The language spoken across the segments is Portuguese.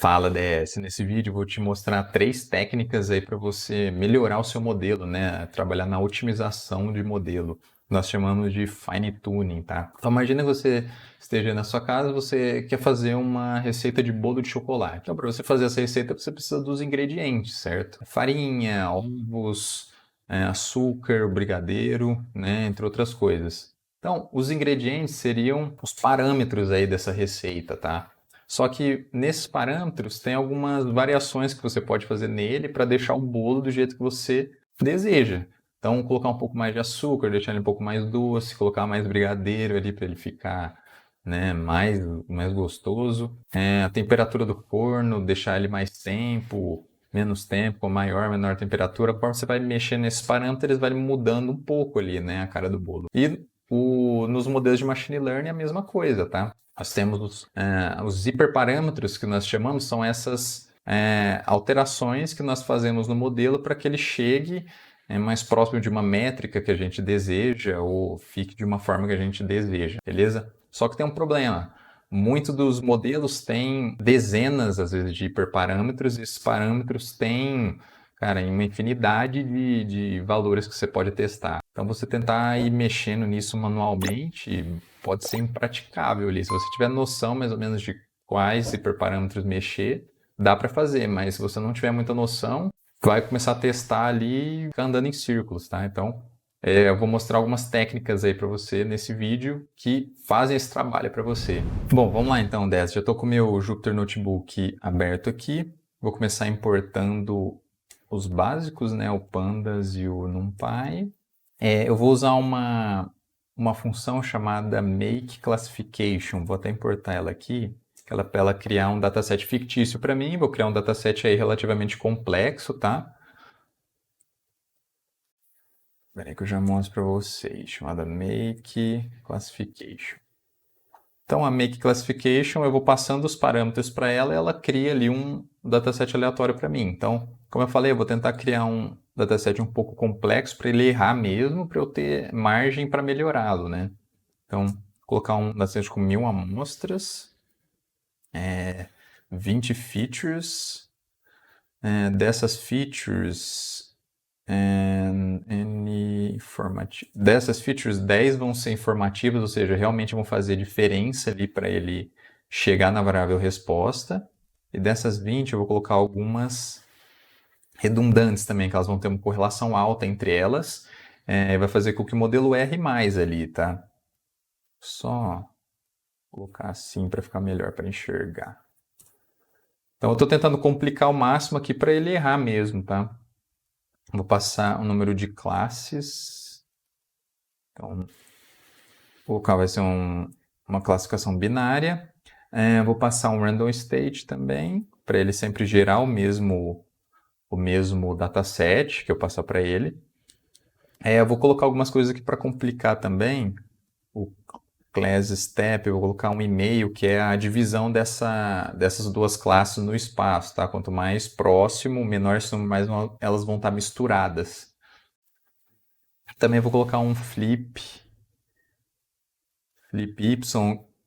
Fala, DS. Nesse vídeo eu vou te mostrar 3 técnicas aí para você melhorar o seu modelo, né? Trabalhar na otimização de modelo. Nós chamamos de fine tuning, tá? Então imagina que você esteja na sua casa, você quer fazer uma receita de bolo de chocolate. Então para você fazer essa receita você precisa dos ingredientes, certo? Farinha, ovos, açúcar, brigadeiro, né? Entre outras coisas. Então os ingredientes seriam os parâmetros aí dessa receita, tá? Só que nesses parâmetros tem algumas variações que você pode fazer nele para deixar o bolo do jeito que você deseja. Então, colocar um pouco mais de açúcar, deixar ele um pouco mais doce, colocar mais brigadeiro ali para ele ficar, né, mais gostoso. A temperatura do forno, deixar ele mais tempo, menos tempo, maior, menor temperatura. Conforme você vai mexendo nesses parâmetros, eles vão mudando um pouco ali, né, a cara do bolo. E nos modelos de machine learning é a mesma coisa, tá? Nós temos os hiperparâmetros que nós chamamos, são essas alterações que nós fazemos no modelo para que ele chegue mais próximo de uma métrica que a gente deseja ou fique de uma forma que a gente deseja, beleza? Só que tem um problema. Muitos dos modelos têm dezenas, às vezes, de hiperparâmetros e esses parâmetros têm, cara, uma infinidade de valores que você pode testar. Então, você tentar ir mexendo nisso manualmente pode ser impraticável ali. Se você tiver noção mais ou menos de quais hiperparâmetros mexer, dá para fazer, mas se você não tiver muita noção, vai começar a testar ali e ficar andando em círculos, tá? Então, eu vou mostrar algumas técnicas aí para você nesse vídeo que fazem esse trabalho para você. Bom, vamos lá então, Dez. Já estou com o meu Jupyter Notebook aberto aqui. Vou começar importando os básicos, né? O Pandas e o NumPy. Eu vou usar uma função chamada make classification. Vou até importar ela aqui, para ela criar um dataset fictício para mim. Vou criar um dataset aí relativamente complexo, tá? Espera aí que eu já mostro para vocês, chamada make classification. Então, a make classification, eu vou passando os parâmetros para ela e ela cria ali um dataset aleatório para mim. Então, como eu falei, eu vou tentar criar um dataset um pouco complexo para ele errar mesmo, para eu ter margem para melhorá-lo, né? Então, colocar um dataset com 1000 amostras, 20 features, dessas features, dessas features, 10 vão ser informativas, ou seja, realmente vão fazer diferença ali para ele chegar na variável resposta. E dessas 20 eu vou colocar algumas redundantes também, que elas vão ter uma correlação alta entre elas, e vai fazer com que o modelo erre mais ali, tá? Só colocar assim para ficar melhor para enxergar. Então eu estou tentando complicar ao máximo aqui para ele errar mesmo, tá? Vou passar o número de classes. Então, o local vai ser uma classificação binária. Vou passar um random state também, para ele sempre gerar o mesmo dataset que eu passar para ele. Eu vou colocar algumas coisas aqui para complicar também. O class step, eu vou colocar um e-mail, que é a divisão dessas duas classes no espaço, tá? Quanto mais próximo, menor são, mais elas vão estar misturadas. Também vou colocar um flip y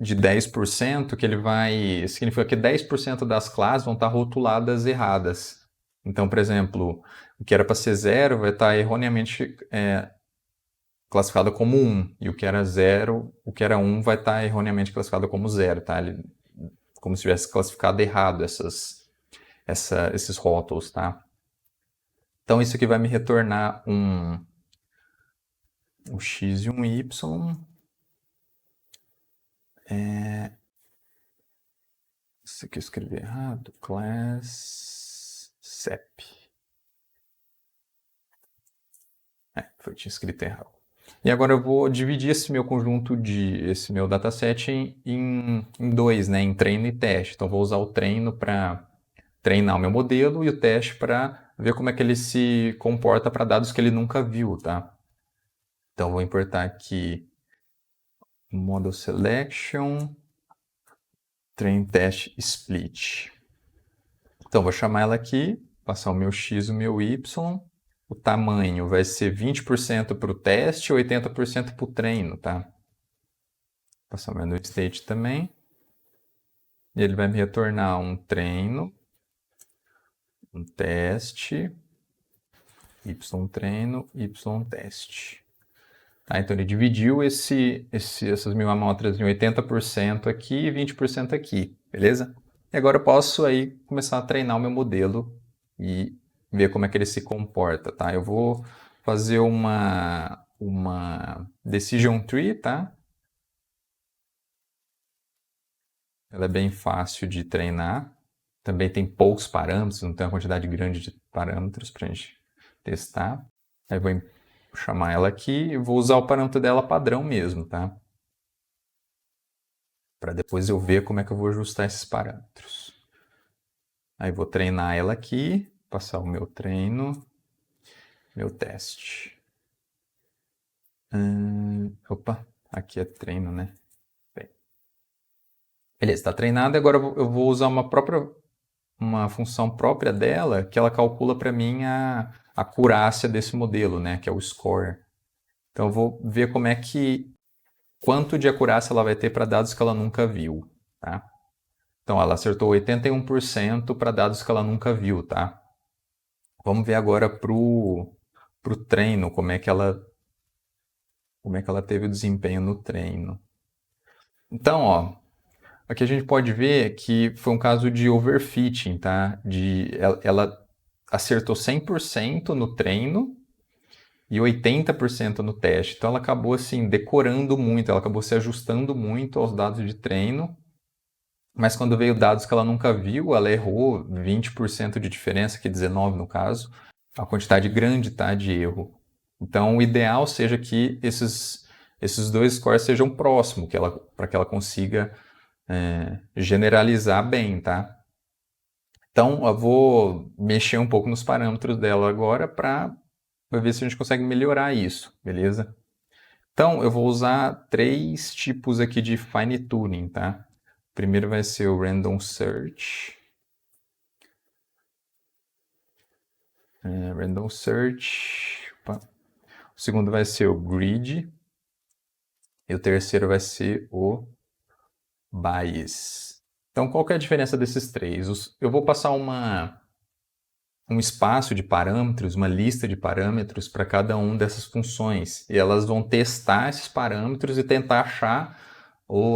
de 10%, que ele vai significa que 10% das classes vão estar rotuladas erradas. Então, por exemplo, o que era para ser 0 vai estar erroneamente classificado como 1, e o que era 0, o que era 1 vai estar erroneamente classificado como 0, tá? Como se tivesse classificado errado esses rótulos, tá? Então isso aqui vai me retornar um x e um y. Isso aqui eu escrevi errado. Class sep. Tinha escrito errado. E agora eu vou dividir esse meu dataset em dois, né? Em treino e teste. Então, eu vou usar o treino para treinar o meu modelo e o teste para ver como é que ele se comporta para dados que ele nunca viu, tá? Então, eu vou importar aqui model selection, train test split. Então, vou chamar ela aqui, passar o meu x e o meu y. O tamanho vai ser 20% para o teste e 80% para o treino, tá? Passar o meu state também. e ele vai me retornar um treino, um teste, y treino, y teste. Tá, então ele dividiu essas 1000 amostras em 80% aqui e 20% aqui, beleza? E agora eu posso aí começar a treinar o meu modelo e ver como é que ele se comporta, tá? Eu vou fazer uma decision tree, tá? Ela é bem fácil de treinar. Também tem poucos parâmetros, não tem uma quantidade grande de parâmetros para a gente testar. Aí vou chamar ela aqui e vou usar o parâmetro dela padrão mesmo, tá? Para depois eu ver como é que eu vou ajustar esses parâmetros. Aí vou treinar ela aqui, passar o meu treino, meu teste. Opa, aqui é treino, né? Bem, beleza, está treinado. Agora eu vou usar uma função própria dela que ela calcula para mim a acurácia desse modelo, né? Que é o score. Então eu vou ver quanto de acurácia ela vai ter para dados que ela nunca viu, tá? Então ela acertou 81% para dados que ela nunca viu, tá? Vamos ver agora pro treino, como é que ela teve o desempenho no treino. Então, ó, aqui a gente pode ver que foi um caso de overfitting, tá? Ela acertou 100% no treino e 80% no teste. Então ela acabou assim decorando muito, ela acabou se ajustando muito aos dados de treino. Mas quando veio dados que ela nunca viu, ela errou 20% de diferença, que 19 no caso, a quantidade grande, tá, de erro. Então o ideal seja que esses dois scores sejam próximos, para que ela consiga generalizar bem, tá? Então eu vou mexer um pouco nos parâmetros dela agora para ver se a gente consegue melhorar isso, beleza? Então eu vou usar 3 tipos aqui de fine tuning, tá? O primeiro vai ser o Random Search. Random Search. Opa. O segundo vai ser o Grid. E o terceiro vai ser o Bias. Então, qual que é a diferença desses três? Eu vou passar um espaço de parâmetros, uma lista de parâmetros para cada uma dessas funções. E elas vão testar esses parâmetros e tentar achar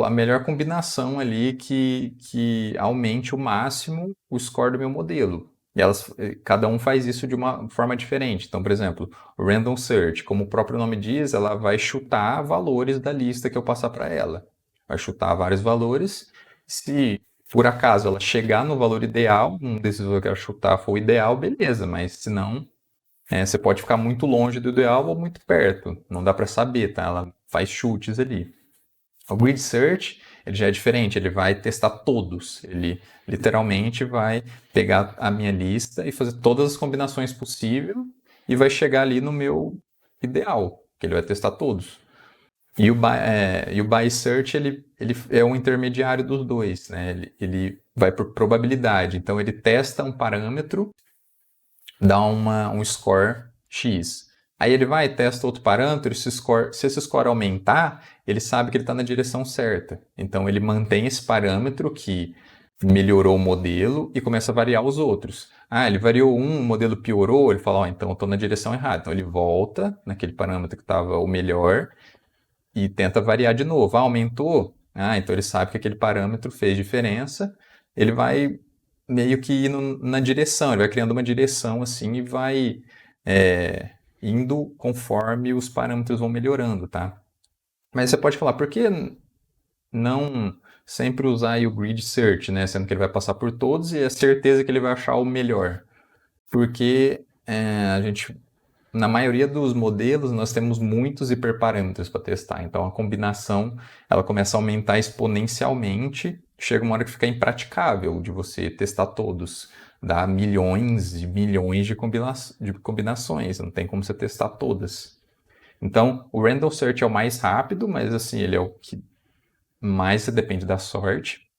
a melhor combinação ali que aumente o máximo o score do meu modelo. E cada um faz isso de uma forma diferente. Então, por exemplo, o Random Search, como o próprio nome diz, ela vai chutar valores da lista que eu passar para ela. Vai chutar vários valores. Se por acaso ela chegar no valor ideal, um desses valores que ela chutar for o ideal, beleza, mas se não, você pode ficar muito longe do ideal ou muito perto. Não dá para saber, tá? Ela faz chutes ali. O Grid Search ele já é diferente, ele vai testar todos. Ele literalmente vai pegar a minha lista e fazer todas as combinações possíveis e vai chegar ali no meu ideal, que ele vai testar todos. E o By Search ele é um intermediário dos dois, né? Ele vai por probabilidade. Então ele testa um parâmetro, dá um score X. Aí ele vai e testa outro parâmetro, se esse score aumentar, ele sabe que ele está na direção certa. Então ele mantém esse parâmetro que melhorou o modelo e começa a variar os outros. Ah, ele variou o modelo piorou, ele fala, então eu estou na direção errada. Então ele volta naquele parâmetro que estava o melhor e tenta variar de novo. Ah, aumentou? Ah, então ele sabe que aquele parâmetro fez diferença. Ele vai meio que indo na direção, ele vai criando uma direção assim e vai indo conforme os parâmetros vão melhorando, tá? Mas você pode falar, por que não sempre usar o Grid Search, né? Sendo que ele vai passar por todos e é certeza que ele vai achar o melhor. Porque a gente, na maioria dos modelos, nós temos muitos hiperparâmetros para testar. Então a combinação ela começa a aumentar exponencialmente. Chega uma hora que fica impraticável de você testar todos. Dá milhões e milhões de combinações. Não tem como você testar todas. Então, o Random Search é o mais rápido, mas assim, ele é o que mais depende da sorte.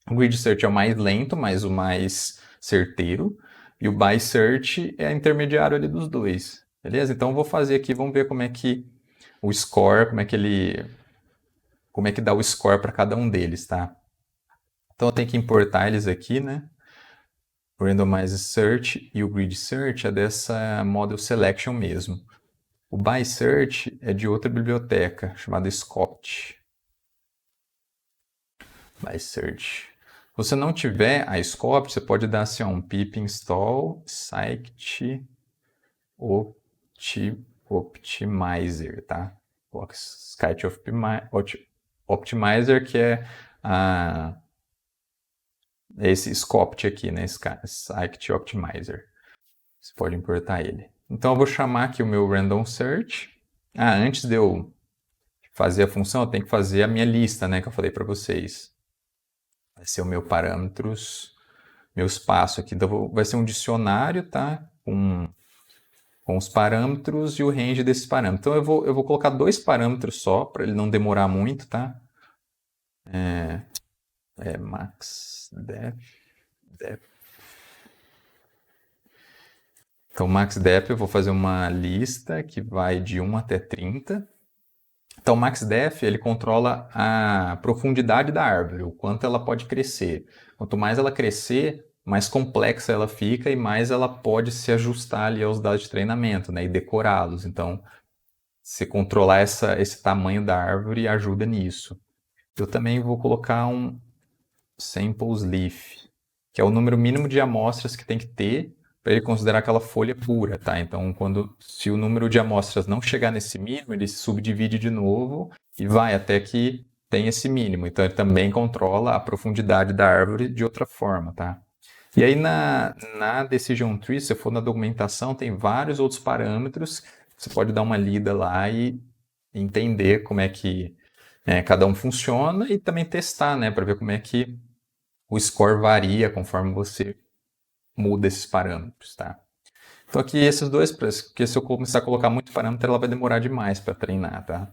O Grid Search é o mais lento, mas o mais certeiro. E o By Search é intermediário ali dos dois. Beleza? Então eu vou fazer aqui, vamos ver como é que o score, como é que dá o score para cada um deles, tá? Então eu tenho que importar eles aqui, né? O Randomize Search e o Grid Search é dessa Model Selection mesmo. O By Search é de outra biblioteca, chamada Scopt. By Search. Se você não tiver a Scopt, você pode dar assim, um pip install scite optimizer, tá? Coloca scite optimizer, que é esse Scopt aqui, né? Scite optimizer. Você pode importar ele. Então eu vou chamar aqui o meu random search. Antes de eu fazer a função, eu tenho que fazer a minha lista, né, que eu falei para vocês. Vai ser o meu parâmetros, meu espaço aqui. Então, vai ser um dicionário, tá? Com os parâmetros e o range desses parâmetros. Então, eu vou colocar 2 parâmetros só, para ele não demorar muito, tá? Max depth. Então, max depth, eu vou fazer uma lista que vai de 1 até 30. Então, o MaxDef, ele controla a profundidade da árvore, o quanto ela pode crescer. Quanto mais ela crescer, mais complexa ela fica e mais ela pode se ajustar ali aos dados de treinamento, né, e decorá-los. Então, se controlar esse tamanho da árvore ajuda nisso. Eu também vou colocar um samples leaf, que é o número mínimo de amostras que tem que ter para ele considerar aquela folha pura, tá? Então, se o número de amostras não chegar nesse mínimo, ele se subdivide de novo e vai até que tem esse mínimo. Então, ele também controla a profundidade da árvore de outra forma, tá? E aí, na Decision Tree, se você for na documentação, tem vários outros parâmetros. Você pode dar uma lida lá e entender como é que cada um funciona e também testar, né? Para ver como é que o score varia conforme você muda esses parâmetros, tá? Então aqui esses dois, porque se eu começar a colocar muito parâmetro, ela vai demorar demais para treinar, tá?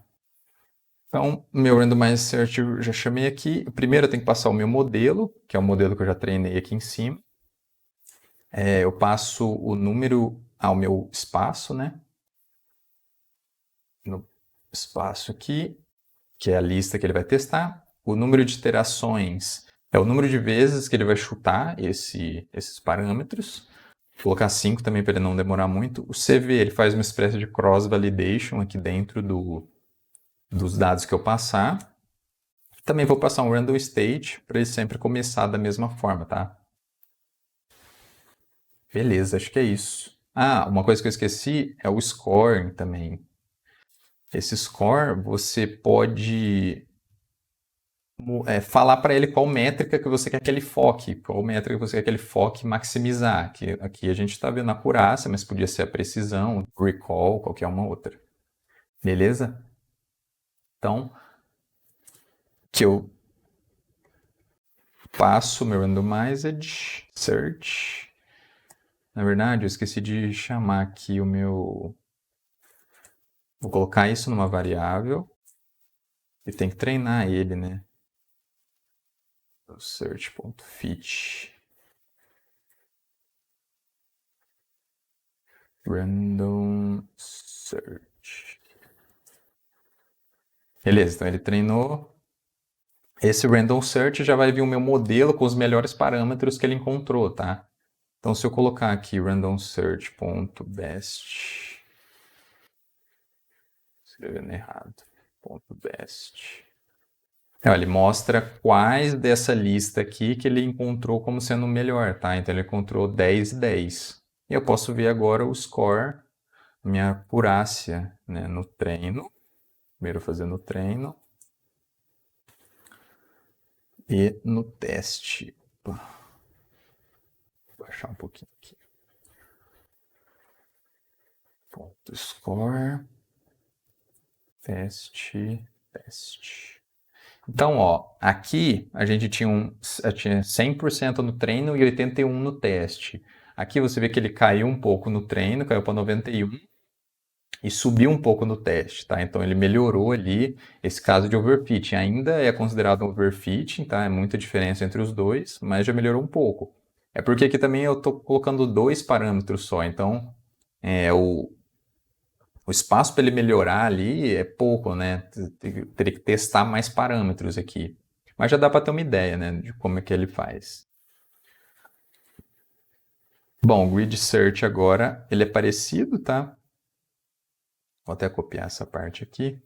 Então, meu Randomize Search eu já chamei aqui. Primeiro eu tenho que passar o meu modelo, que é o modelo que eu já treinei aqui em cima. Eu passo o número ao meu espaço, né? No espaço aqui, que é a lista que ele vai testar. O número de iterações é o número de vezes que ele vai chutar esses parâmetros. Vou colocar 5 também para ele não demorar muito. O CV ele faz uma espécie de cross-validation aqui dentro dos dados que eu passar. Também vou passar um random state para ele sempre começar da mesma forma, tá? Beleza, acho que é isso. Uma coisa que eu esqueci é o scoring também. Esse score você pode falar para ele qual métrica que você quer que ele foque, qual métrica que você quer que ele foque maximizar. Aqui a gente está vendo a acurácia, mas podia ser a precisão, recall, qualquer uma outra. Beleza? Então, que eu passo meu randomized search. Na verdade, eu esqueci de chamar aqui o meu... Vou colocar isso numa variável e tem que treinar ele, né? Search.fit random search. Beleza, então ele treinou. Esse random search já vai vir o meu modelo com os melhores parâmetros que ele encontrou, tá? Então, se eu colocar aqui random search.best, escrevendo errado, .best, ele mostra quais dessa lista aqui que ele encontrou como sendo o melhor, tá? Então, ele encontrou 10 e 10. E eu posso ver agora o score, minha acurácia, né, no treino. Primeiro fazendo o treino. E no teste. Vou baixar um pouquinho aqui. Ponto score. Teste. Então, aqui a gente tinha 100% no treino e 81% no teste. Aqui você vê que ele caiu um pouco no treino, caiu para 91 e subiu um pouco no teste, tá? Então ele melhorou ali esse caso de overfitting. Ainda é considerado um overfitting, tá? É muita diferença entre os dois, mas já melhorou um pouco. É porque aqui também eu estou colocando 2 parâmetros só, então o espaço para ele melhorar ali é pouco, né? Teria que testar mais parâmetros aqui. Mas já dá para ter uma ideia, né, de como é que ele faz. Bom, o Grid Search agora, ele é parecido, tá? Vou até copiar essa parte aqui.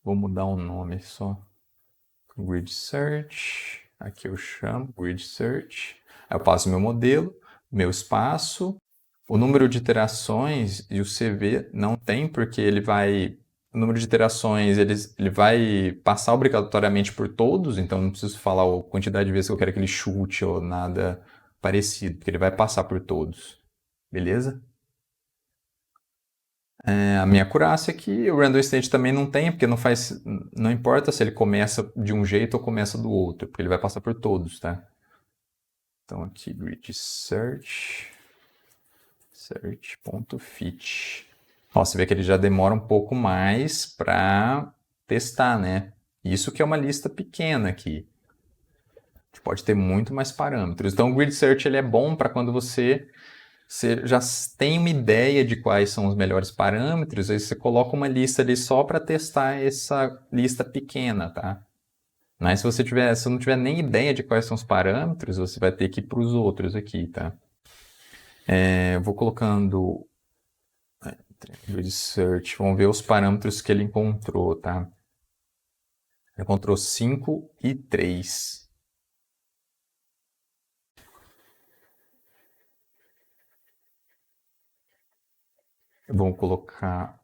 Vou mudar o nome só. Grid Search. Aqui eu chamo Grid Search. Aí eu passo meu modelo, meu espaço. O número de iterações e o CV não tem, porque ele vai... O número de iterações ele vai passar obrigatoriamente por todos, então não preciso falar a quantidade de vezes que eu quero que ele chute ou nada parecido, porque ele vai passar por todos. Beleza? A minha acurácia aqui, o random state também não tem, porque não importa se ele começa de um jeito ou começa do outro, porque ele vai passar por todos, tá? Então aqui grid search.fit. Ó, você vê que ele já demora um pouco mais para testar, né? Isso que é uma lista pequena aqui. A gente pode ter muito mais parâmetros. Então o grid search ele é bom para quando você já tem uma ideia de quais são os melhores parâmetros, aí você coloca uma lista ali só para testar essa lista pequena, tá? Mas se você não tiver nem ideia de quais são os parâmetros, você vai ter que ir para os outros aqui, tá? Eu vou colocando grid search, vamos ver os parâmetros que ele encontrou, tá? Ele encontrou 5 e 3. Vamos colocar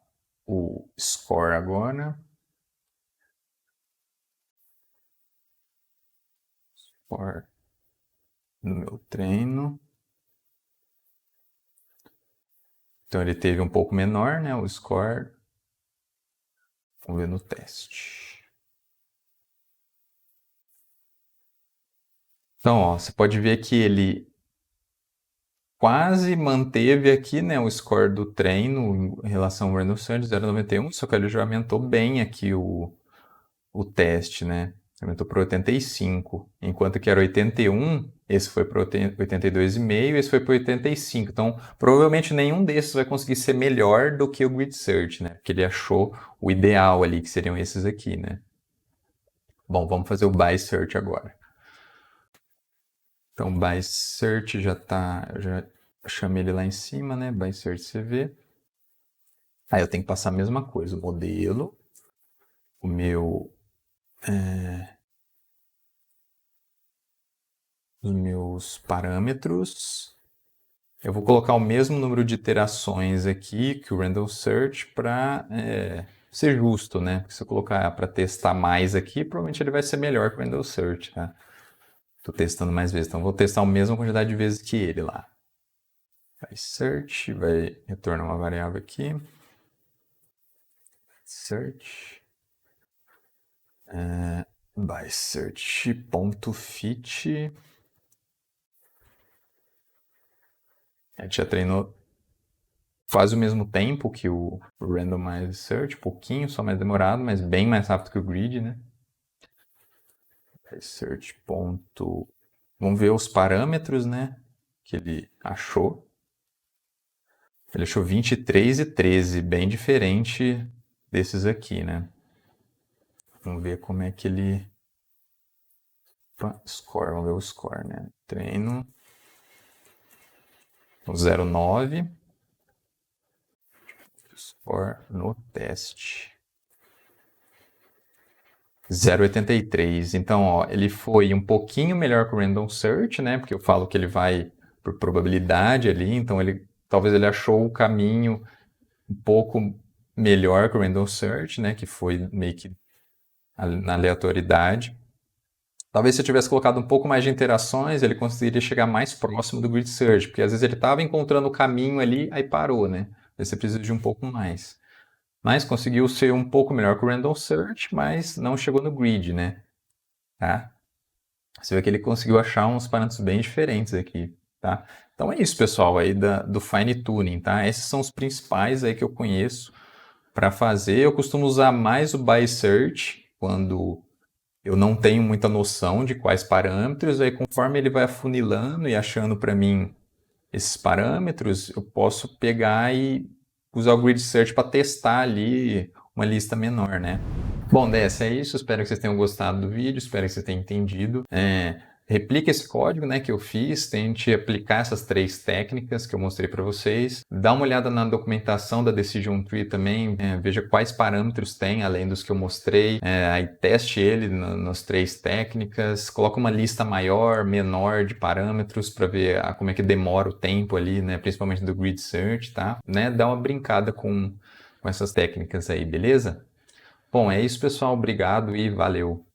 o score agora. Score no meu treino. Então ele teve um pouco menor, né, o score. Vamos ver no teste. Então, ó, você pode ver que ele quase manteve aqui, né, o score do treino em relação ao random search 0,91, só que ele já aumentou bem aqui o teste, né? Aumentou para 85, enquanto que era 81, esse foi para 82,5, esse foi para 85. Então, provavelmente nenhum desses vai conseguir ser melhor do que o grid search, né? Porque ele achou o ideal ali, que seriam esses aqui, né? Bom, vamos fazer o by search agora. Então, by search já tá, eu já chamei ele lá em cima, né? By search CV. Aí eu tenho que passar a mesma coisa, o modelo, o meu, os meus parâmetros. Eu vou colocar o mesmo número de iterações aqui que o random search para ser justo, né? Porque se eu colocar para testar mais aqui, provavelmente ele vai ser melhor que o random search, tá? Estou testando mais vezes, então vou testar a mesma quantidade de vezes que ele lá. Vai search, vai retornar uma variável aqui. Search. By search.fit. A gente já treinou quase o mesmo tempo que o randomize search, pouquinho, só mais demorado, mas bem mais rápido que o grid, né? By search. Vamos ver os parâmetros, né? Que ele achou. Ele achou 23 e 13, bem diferente desses aqui, né? Vamos ver como é que ele... Score, vamos ver o score, né? Treino. 0,9. Score no teste. 0,83. Então, ó, ele foi um pouquinho melhor que o Random Search, né? Porque eu falo que ele vai por probabilidade ali, então talvez ele achou o caminho um pouco melhor que o Random Search, né? Que foi meio que na aleatoriedade. Talvez se eu tivesse colocado um pouco mais de interações, ele conseguiria chegar mais próximo do Grid Search, porque às vezes ele estava encontrando o caminho ali, aí parou, né? Aí você precisa de um pouco mais. Mas conseguiu ser um pouco melhor que o Random Search, mas não chegou no Grid, né? Tá? Você vê que ele conseguiu achar uns parâmetros bem diferentes aqui, tá? Então é isso, pessoal, aí do Fine Tuning, tá? Esses são os principais aí que eu conheço para fazer. Eu costumo usar mais o By Search quando eu não tenho muita noção de quais parâmetros, aí conforme ele vai afunilando e achando para mim esses parâmetros, eu posso pegar e usar o Grid Search para testar ali uma lista menor, né? Bom, Dessa, é isso. Espero que vocês tenham gostado do vídeo, espero que vocês tenham entendido. Replique esse código, né, que eu fiz, tente aplicar essas 3 técnicas que eu mostrei para vocês. Dá uma olhada na documentação da Decision Tree também, veja quais parâmetros tem, além dos que eu mostrei. Aí teste ele nas 3 técnicas, coloca uma lista maior, menor de parâmetros para ver como é que demora o tempo ali, né, principalmente do Grid Search, tá? Né, dá uma brincada com essas técnicas aí, beleza? Bom, é isso, pessoal. Obrigado e valeu!